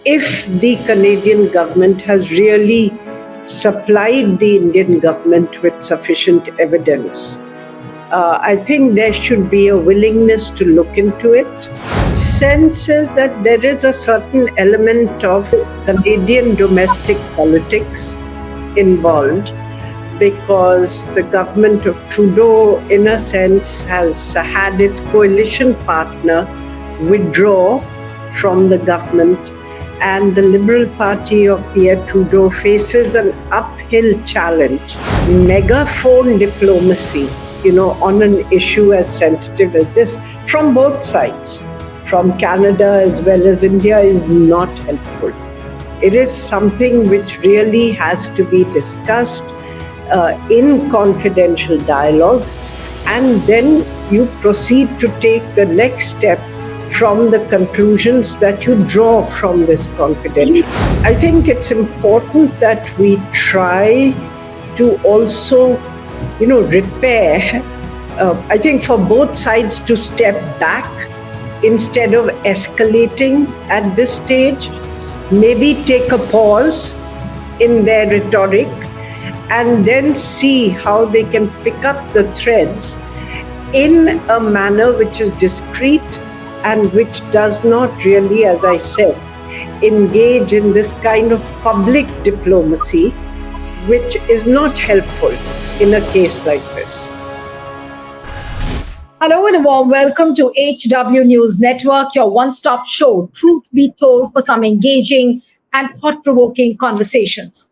if the Canadian government has really supplied the Indian government with sufficient evidence. I think there should be a willingness to look into it. Sense is that there is a certain element of Canadian domestic politics involved, because the government of Trudeau, in a sense, has had its coalition partner withdraw from the government, and the Liberal Party of Pierre Trudeau faces an uphill challenge. Megaphone diplomacy, on an issue as sensitive as this, from both sides, from Canada as well as India, is not helpful. It is something which really has to be discussed in confidential dialogues, and then you proceed to take the next step from the conclusions that you draw from this confidential. I think it's important that we try to also, repair. I think for both sides to step back instead of escalating at this stage, maybe take a pause in their rhetoric and then see how they can pick up the threads in a manner which is discreet and which does not really, as I said, engage in this kind of public diplomacy, which is not helpful in a case like this. Hello and a warm welcome to HW News Network, your one-stop show, truth be told, for some engaging and thought-provoking conversations.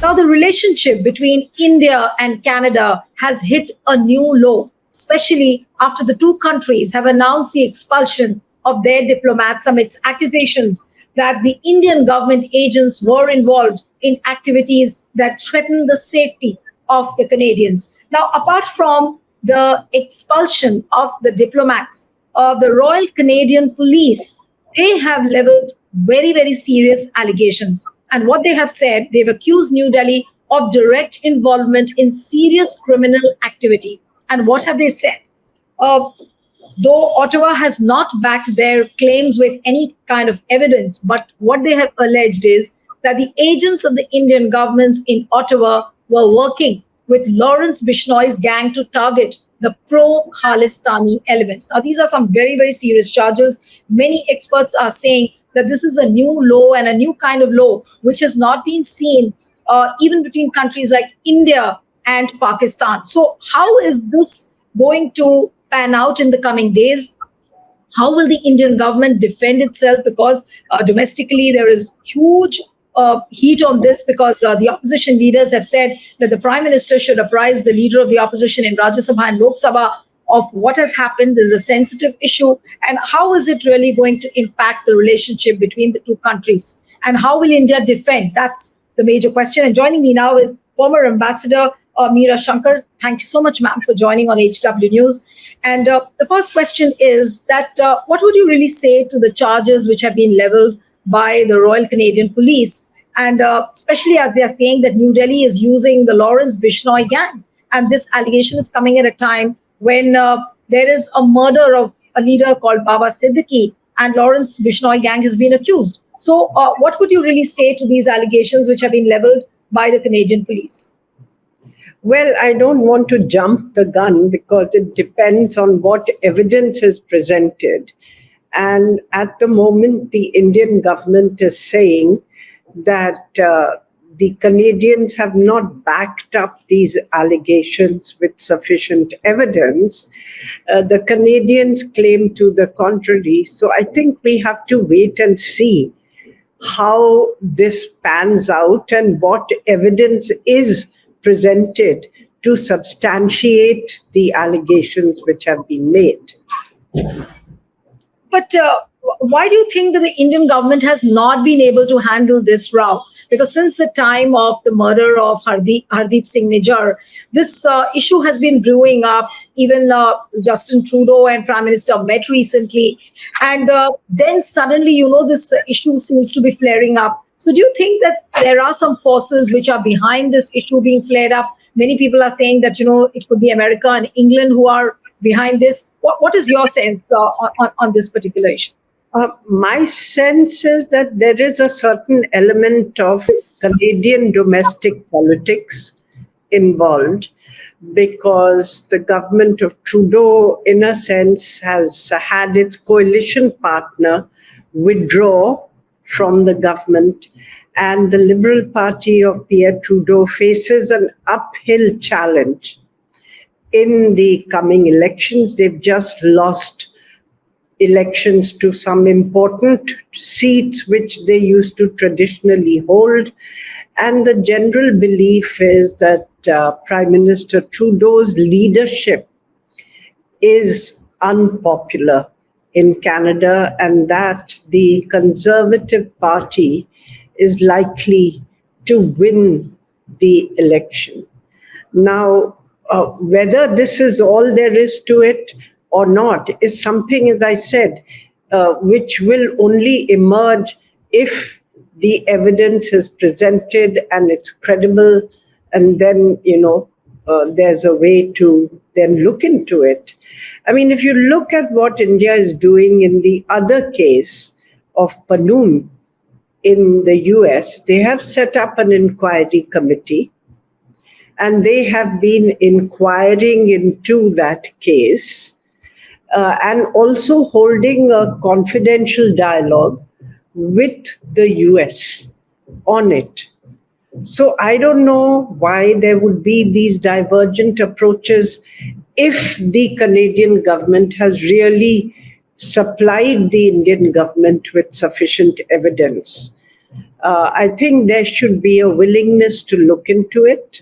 Now, the relationship between India and Canada has hit a new low, especially after the two countries have announced the expulsion of their diplomats amidst accusations that the Indian government agents were involved in activities that threaten the safety of the Canadians. Now, apart from the expulsion of the diplomats of the Royal Canadian Police, they have leveled very, very serious allegations. And what they have said, they've accused New Delhi of direct involvement in serious criminal activity. And what have they said? Though Ottawa has not backed their claims with any kind of evidence, but what they have alleged is that the agents of the Indian governments in Ottawa were working with Lawrence Bishnoi's gang to target the pro-Khalistani elements. Now, these are some very, very serious charges. Many experts are saying that this is a new law and a new kind of law which has not been seen even between countries like India and Pakistan. So how is this going to pan out in the coming days? How will the Indian government defend itself? Because domestically there is huge heat on this, because the opposition leaders have said that the Prime Minister should apprise the leader of the opposition in Rajya Sabha and Lok Sabha of what has happened. This is a sensitive issue. And how is it really going to impact the relationship between the two countries? And how will India defend? That's the major question. And joining me now is former Ambassador Meera Shankar. Thank you so much, ma'am, for joining on HW News. And the first question is that what would you really say to the charges which have been leveled by the Royal Canadian Police? And especially as they are saying that New Delhi is using the Lawrence Bishnoi gang. And this allegation is coming at a time when there is a murder of a leader called Baba Siddiqui, and Lawrence Bishnoi gang has been accused. So what would you really say to these allegations which have been leveled by the Canadian police? Well, I don't want to jump the gun because it depends on what evidence is presented. And at the moment, the Indian government is saying that the Canadians have not backed up these allegations with sufficient evidence. The Canadians claim to the contrary. So I think we have to wait and see how this pans out and what evidence is presented to substantiate the allegations which have been made. But why do you think that the Indian government has not been able to handle this row? Because since the time of the murder of Hardeep Singh Nijjar, this issue has been brewing up. Even Justin Trudeau and Prime Minister met recently. And then suddenly, this issue seems to be flaring up. So do you think that there are some forces which are behind this issue being flared up? Many people are saying that, it could be America and England who are behind this. What is your sense on this particular issue? My sense is that there is a certain element of Canadian domestic politics involved, because the government of Trudeau, in a sense, has had its coalition partner withdraw from the government, and the Liberal Party of Pierre Trudeau faces an uphill challenge in the coming elections. They've just lost elections to some important seats which they used to traditionally hold. And the general belief is that Prime Minister Trudeau's leadership is unpopular in Canada, and that the Conservative Party is likely to win the election. Now, whether this is all there is to it or not is something, as I said, which will only emerge if the evidence is presented and it's credible, and then, there's a way to then look into it. I mean, if you look at what India is doing in the other case of Panoon in the US, they have set up an inquiry committee, and they have been inquiring into that case, and also holding a confidential dialogue with the US on it. So I don't know why there would be these divergent approaches if the Canadian government has really supplied the Indian government with sufficient evidence. I think there should be a willingness to look into it.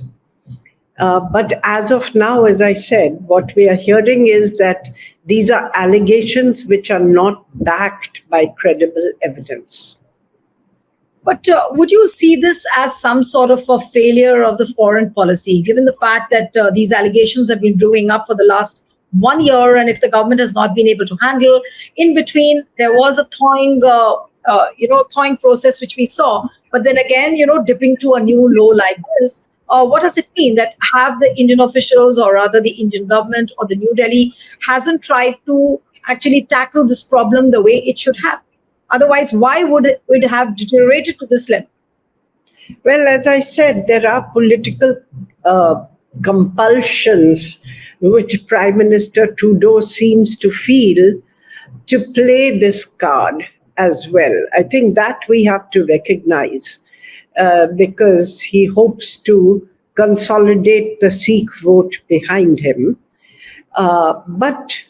But as of now, as I said, what we are hearing is that these are allegations which are not backed by credible evidence. But would you see this as some sort of a failure of the foreign policy, given the fact that these allegations have been brewing up for the last 1 year, and if the government has not been able to handle? In between, there was a thawing process which we saw, but then again, dipping to a new low like this. What does it mean that have the Indian officials, or rather the Indian government or the New Delhi, hasn't tried to actually tackle this problem the way it should have? Otherwise, why would it have deteriorated to this level? Well, as I said, there are political compulsions which Prime Minister Trudeau seems to feel to play this card as well. I think that we have to recognize, because he hopes to consolidate the Sikh vote behind him. But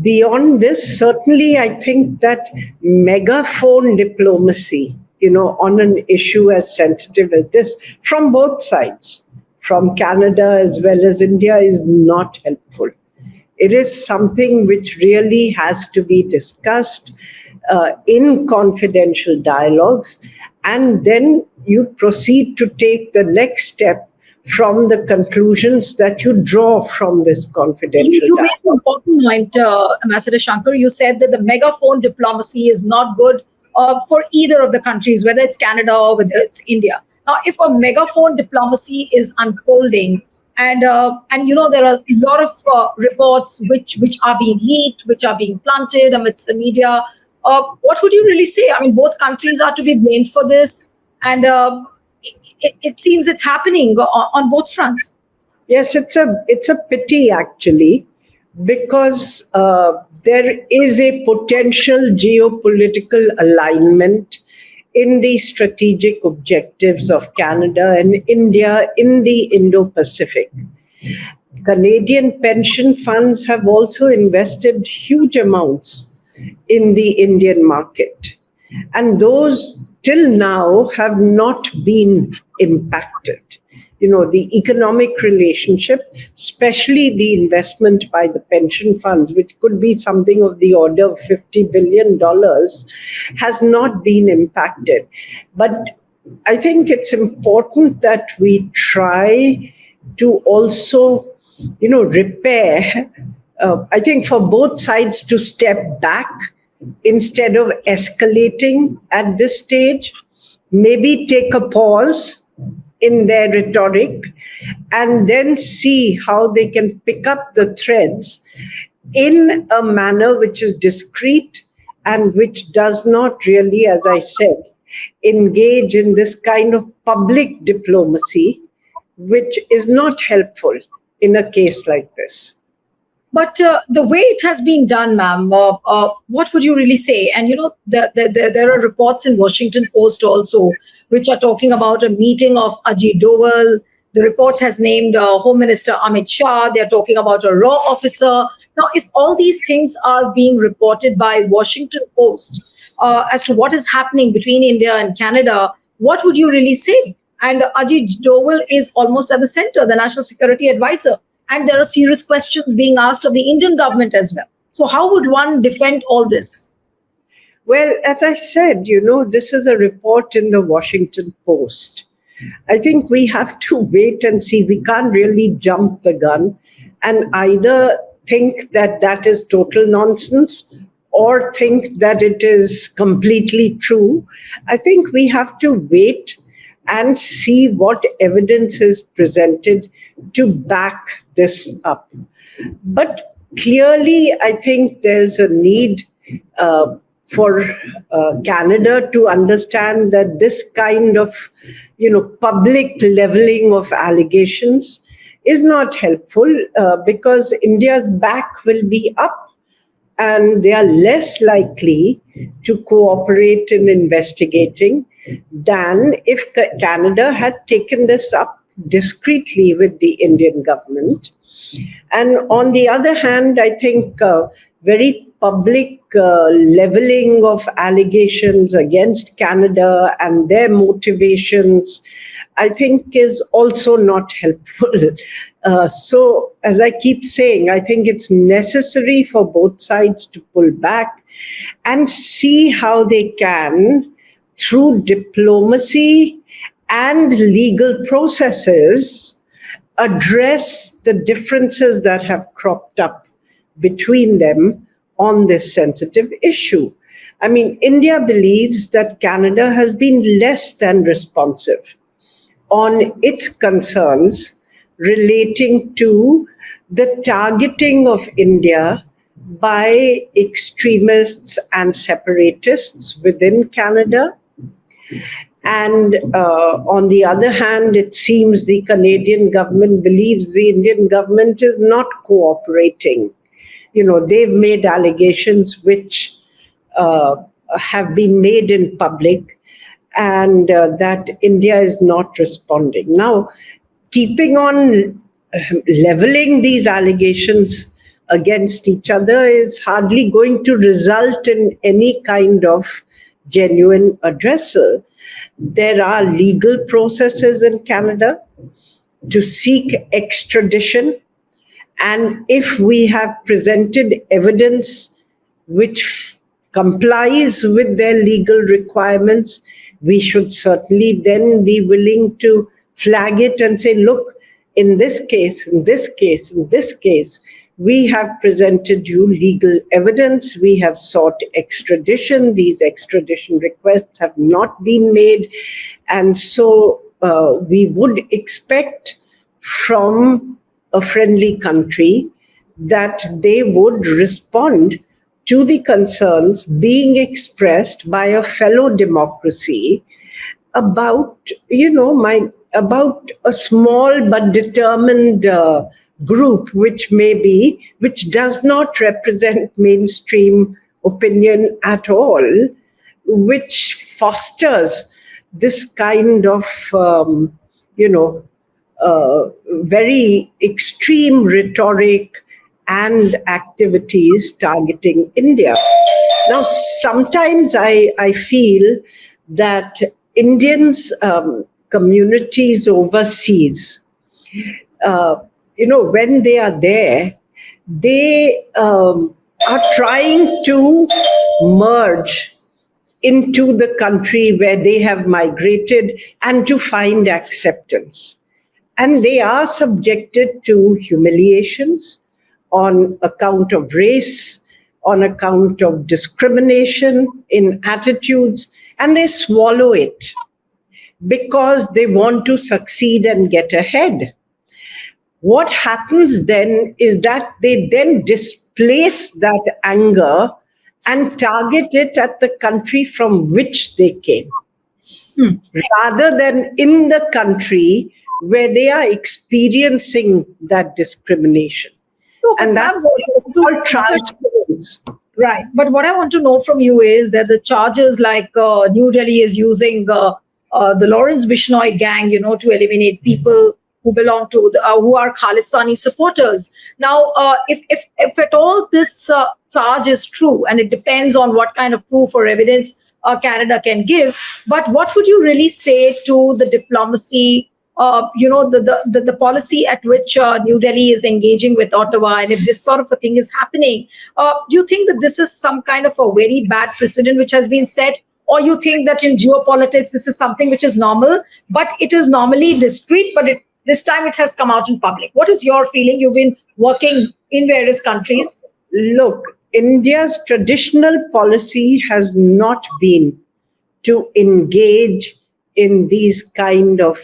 beyond this, certainly I think that megaphone diplomacy, on an issue as sensitive as this, from both sides, from Canada as well as India, is not helpful. It is something which really has to be discussed in confidential dialogues, and then you proceed to take the next step from the conclusions that you draw from this confidential You dialogue. made an important point, Ambassador Shankar. You said that the megaphone diplomacy is not good for either of the countries, whether it's Canada or whether it's India. Now, if a megaphone diplomacy is unfolding, and there are a lot of reports which are being leaked, which are being planted amidst the media, what would you really say? I mean, both countries are to be blamed for this, and it seems it's happening on both fronts. Yes, it's a pity actually, because there is a potential geopolitical alignment in the strategic objectives of Canada and India in the Indo-Pacific. Canadian pension funds have also invested huge amounts in the Indian market, and those till now have not been impacted. The economic relationship, especially the investment by the pension funds, which could be something of the order of $50 billion, has not been impacted. But I think it's important that we try to also, repair. I think for both sides to step back instead of escalating at this stage, maybe take a pause in their rhetoric and then see how they can pick up the threads in a manner which is discreet and which does not really, as I said, engage in this kind of public diplomacy, which is not helpful in a case like this. But the way it has been done, ma'am, what would you really say? And there are reports in Washington Post also, which are talking about a meeting of Ajit Doel. The report has named Home Minister Amit Shah. They are talking about a raw officer. Now, if all these things are being reported by Washington Post as to what is happening between India and Canada, what would you really say? And Ajit Doel is almost at the center, the National Security Advisor. And there are serious questions being asked of the Indian government as well. So, how would one defend all this? Well, as I said, this is a report in the Washington Post. I think we have to wait and see. We can't really jump the gun and either think that that is total nonsense or think that it is completely true. I think we have to wait and see what evidence is presented to back this up. But clearly, I think there's a need for Canada to understand that this kind of, public leveling of allegations is not helpful because India's back will be up and they are less likely to cooperate in investigating than if Canada had taken this up discreetly with the Indian government. And on the other hand, I think very public leveling of allegations against Canada and their motivations, I think is also not helpful. So, as I keep saying, I think it's necessary for both sides to pull back and see how they can, through diplomacy and legal processes, address the differences that have cropped up between them on this sensitive issue. I mean, India believes that Canada has been less than responsive on its concerns relating to the targeting of India by extremists and separatists within Canada. And on the other hand, it seems the Canadian government believes the Indian government is not cooperating. They've made allegations which have been made in public and that India is not responding. Now, keeping on leveling these allegations against each other is hardly going to result in any kind of genuine addressal. There are legal processes in Canada to seek extradition. And if we have presented evidence which complies with their legal requirements, we should certainly then be willing to flag it and say, look, in this case, in this case, in this case, we have presented you legal evidence. We have sought extradition. These extradition requests have not been made. And so we would expect from a friendly country that they would respond to the concerns being expressed by a fellow democracy about, about a small but determined group which does not represent mainstream opinion at all, which fosters this kind of, very extreme rhetoric and activities targeting India. Now, sometimes I feel that Indians, communities overseas, when they are there, they are trying to merge into the country where they have migrated and to find acceptance. And they are subjected to humiliations on account of race, on account of discrimination in attitudes, and they swallow it because they want to succeed and get ahead. What happens then is that they then displace that anger and target it at the country from which they came, rather than in the country where they are experiencing that discrimination. No, but And that's ma'am, called transference. right. But what I want to know from you is that the charges like New Delhi is using the Lawrence Bishnoi gang, to eliminate people who belong to who are Khalistani supporters. Now, if at all this charge is true, and it depends on what kind of proof or evidence Canada can give, but what would you really say to the diplomacy? The policy at which New Delhi is engaging with Ottawa, and if this sort of a thing is happening, do you think that this is some kind of a very bad precedent which has been set, or you think that in geopolitics this is something which is normal, but it is normally discreet, but this time it has come out in public? What is your feeling? You've been working in various countries. Look, India's traditional policy has not been to engage in these kind of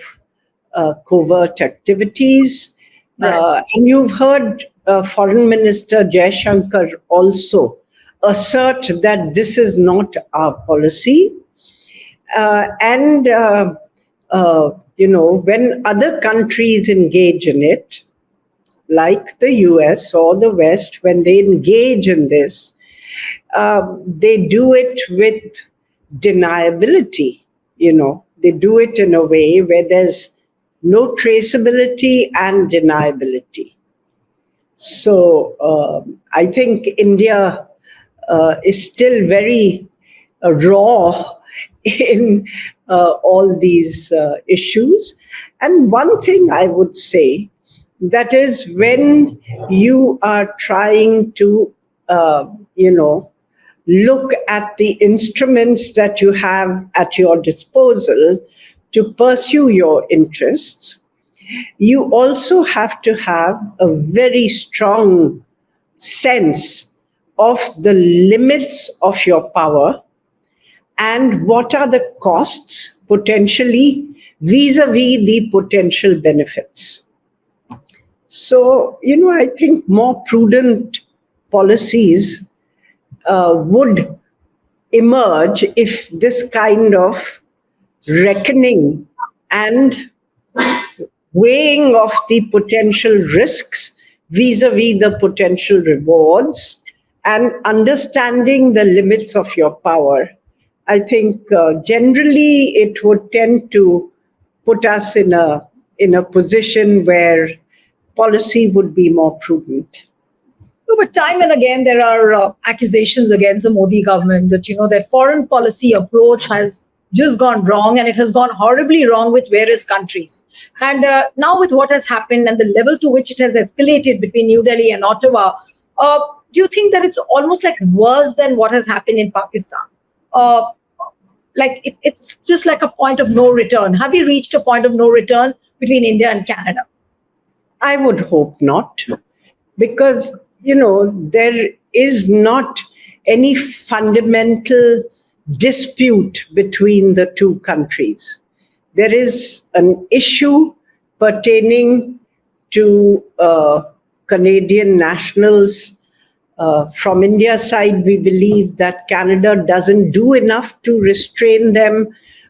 covert activities. Right. And you've heard Foreign Minister Jaishankar also assert that this is not our policy. When other countries engage in it, like the US or the West, when they engage in this, they do it with deniability. They do it in a way where there's no traceability and deniability. So I think India is still very raw in all these issues. And one thing I would say, that is, when you are trying to, look at the instruments that you have at your disposal to pursue your interests, you also have to have a very strong sense of the limits of your power and what are the costs potentially vis-a-vis the potential benefits. So, I think more prudent policies would emerge if this kind of reckoning and weighing of the potential risks vis-a-vis the potential rewards and understanding the limits of your power. I think generally it would tend to put us in a position where policy would be more prudent. No, but time and again, there are accusations against the Modi government that, their foreign policy approach has just gone wrong, and it has gone horribly wrong with various countries. And now with what has happened and the level to which it has escalated between New Delhi and Ottawa, do you think that it's almost like worse than what has happened in Pakistan? Like it's just like a point of no return. Have we reached a point of no return between India and Canada? I would hope not, because there is not any fundamental dispute between the two countries. There is an issue pertaining to Canadian nationals. From India's side, we believe that Canada doesn't do enough to restrain them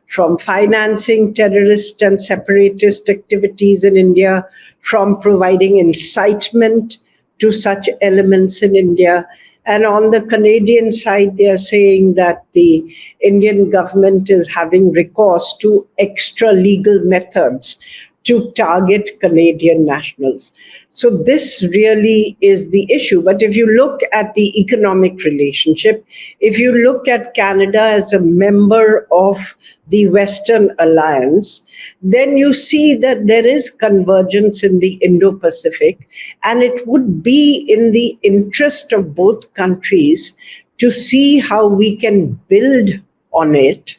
from financing terrorist and separatist activities in India, from providing incitement to such elements in India. And on the Canadian side, they are saying that the Indian government is having recourse to extra legal methods to target Canadian nationals. So this really is the issue. But if you look at the economic relationship, if you look at Canada as a member of the Western Alliance, then you see that there is convergence in the Indo-Pacific, and it would be in the interest of both countries to see how we can build on it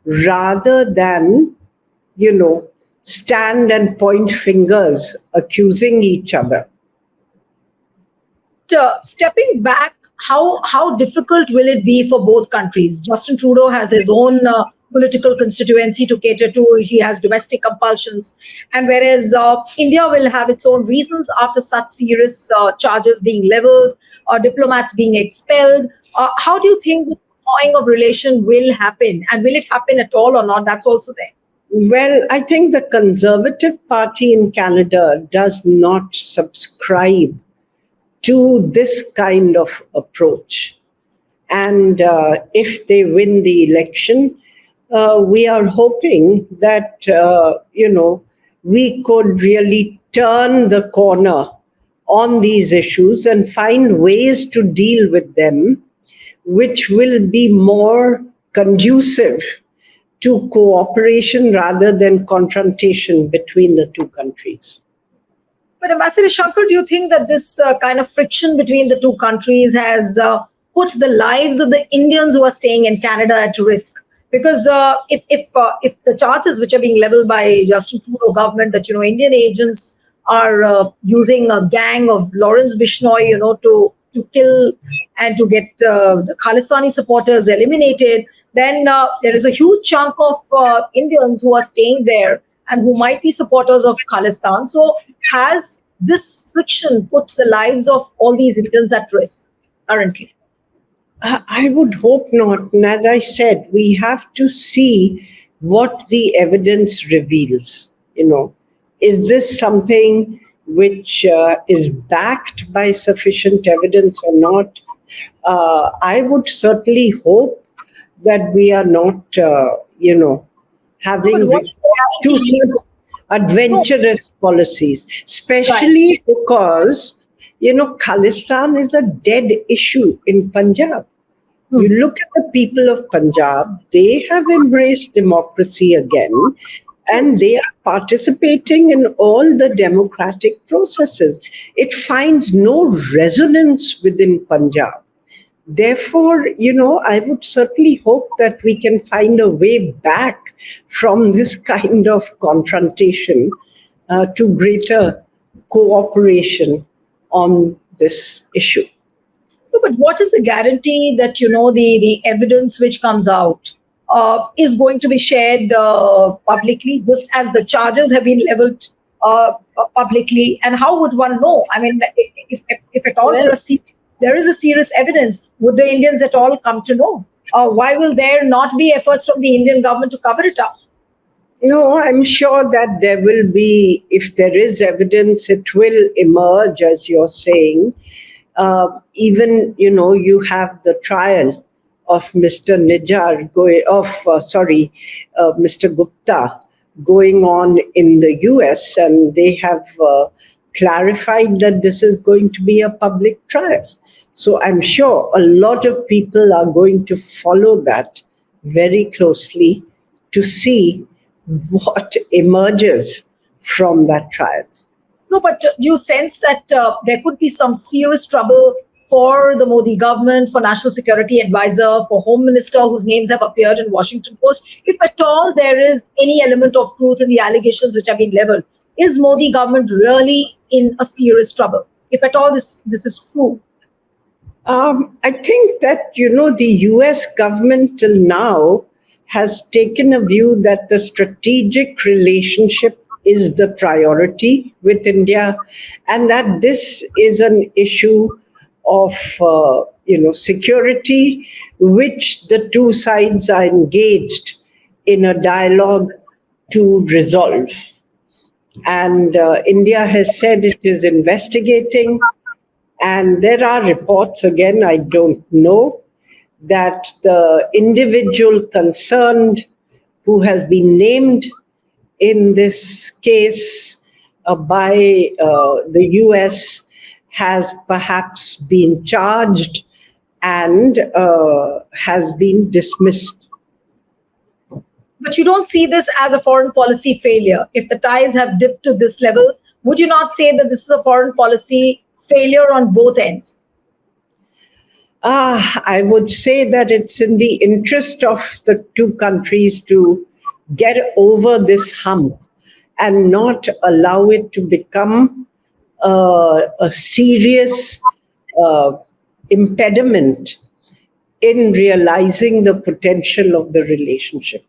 rather than, stand and point fingers accusing each other. Stepping back, how difficult will it be for both countries? Justin Trudeau has his own political constituency to cater to. He has domestic compulsions, and whereas India will have its own reasons after such serious charges being leveled or diplomats being expelled. How do you think the thawing of relation will happen, and will it happen at all or not? That's also there. Well, I think the Conservative Party in Canada does not subscribe to this kind of approach. And if they win the election, we are hoping that, we could really turn the corner on these issues and find ways to deal with them, which will be more conducive to cooperation rather than confrontation between the two countries. But Ambassador Shankar, do you think that this kind of friction between the two countries has put the lives of the Indians who are staying in Canada at risk? Because if the charges which are being leveled by Justin Trudeau government that Indian agents are using a gang of Lawrence Bishnoi, to kill and to get the Khalistani supporters eliminated, then there is a huge chunk of Indians who are staying there and who might be supporters of Khalistan. So has this friction put the lives of all these Indians at risk currently? I would hope not. And as I said, we have to see what the evidence reveals. Is this something which is backed by sufficient evidence or not? I would certainly hope that we are not, having too adventurous policies, especially because, Khalistan is a dead issue in Punjab. You look at the people of Punjab, they have embraced democracy again, and they are participating in all the democratic processes. It finds no resonance within Punjab. Therefore, I would certainly hope that we can find a way back from this kind of confrontation to greater cooperation on this issue. No, but what is the guarantee that the evidence which comes out is going to be shared publicly, just as the charges have been leveled publicly? And how would one know? I mean, if at all there is a serious evidence, would the Indians at all come to know? Why will there not be efforts from the Indian government to cover it up? No, I'm sure that there will be, if there is evidence, it will emerge, as you're saying. Even, you have the trial of Mr. Mr. Gupta going on in the US, and they have clarified that this is going to be a public trial. So I'm sure a lot of people are going to follow that very closely to see what emerges from that trial. No, but do you sense that there could be some serious trouble for the Modi government, for National Security Advisor, for Home Minister, whose names have appeared in Washington Post? If at all there is any element of truth in the allegations which have been leveled, is Modi government really in a serious trouble? If at all this is true? I think that, the US government till now has taken a view that the strategic relationship is the priority with India, and that this is an issue of, security, which the two sides are engaged in a dialogue to resolve. And India has said it is investigating. And there are reports, again, I don't know, that the individual concerned who has been named in this case by the US has perhaps been charged and has been dismissed. But you don't see this as a foreign policy failure. If the ties have dipped to this level, would you not say that this is a foreign policy failure on both ends? I would say that it's in the interest of the two countries to get over this hump and not allow it to become a serious uh, impediment in realizing the potential of the relationship.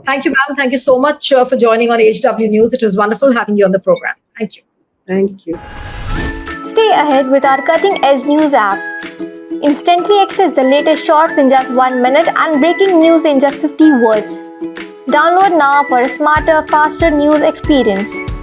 Thank you, ma'am. Thank you so much for joining on HW News. It was wonderful having you on the program. Thank you. Thank you. Stay ahead with our cutting edge news app. Instantly access the latest shorts in just 1 minute and breaking news in just 50 words. Download now for a smarter, faster news experience.